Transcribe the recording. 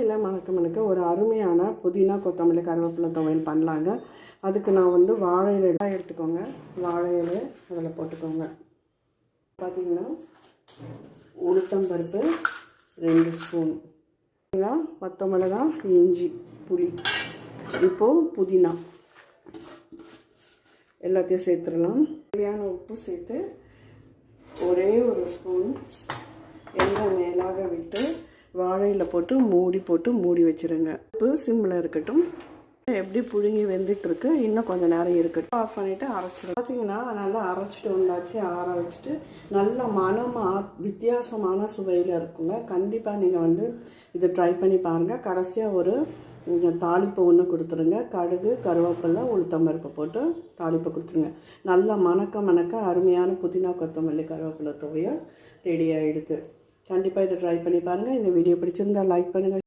வாழையில மணக்க ஒரு அருமையான புதினா கொத்தமல்லி கருவேப்பிலை துவையல் பண்ணலாங்க. அதுக்கு நான் வந்து வாழை இலை எடுத்துக்கோங்க. வாழை இலை அதில் போட்டுக்கோங்க. பார்த்திங்கன்னா உளுத்தம்பருப்பு 2 ஸ்பூன், பச்சை மிளகாய், இஞ்சி, புளி, இப்போது புதினா எல்லாத்தையும் சேர்த்துடலாம். தேவையான உப்பு சேர்த்து ஒரே ஒரு ஸ்பூன் எண்ணெய் மேலாக விட்டு வாழையில் போட்டு மூடி வச்சுருங்க. உப்பு சிம்மில் இருக்கட்டும். எப்படி புழுங்கி வெந்துட்டுருக்கு, இன்னும் கொஞ்சம் நேரம் இருக்கட்டும். ஆஃப் பண்ணிவிட்டு அரைச்சிடும். பார்த்திங்கன்னா நல்லா அரைச்சிட்டு வந்தாச்சு. ஆற வச்சுட்டு நல்ல மனமாக வித்தியாசமான சுவையில் இருக்குங்க. கண்டிப்பாக நீங்கள் வந்து இதை ட்ரை பண்ணி பாருங்கள். கடைசியாக ஒரு தாளிப்பு ஒன்று கொடுத்துருங்க. கடுகு, கருவேப்பிலை, உளுத்தம்பருப்பு போட்டு தாளிப்பு கொடுத்துருங்க. நல்லா மணக்க அருமையான புதினா கொத்தமல்லி கருவேப்பிலை துவையல் ரெடி ஆகிடுது. கண்டிப்பாக இதை ட்ரை பண்ணி பாருங்கள். இந்த வீடியோ பிடிச்சிருந்தால் லைக் பண்ணுங்கள்.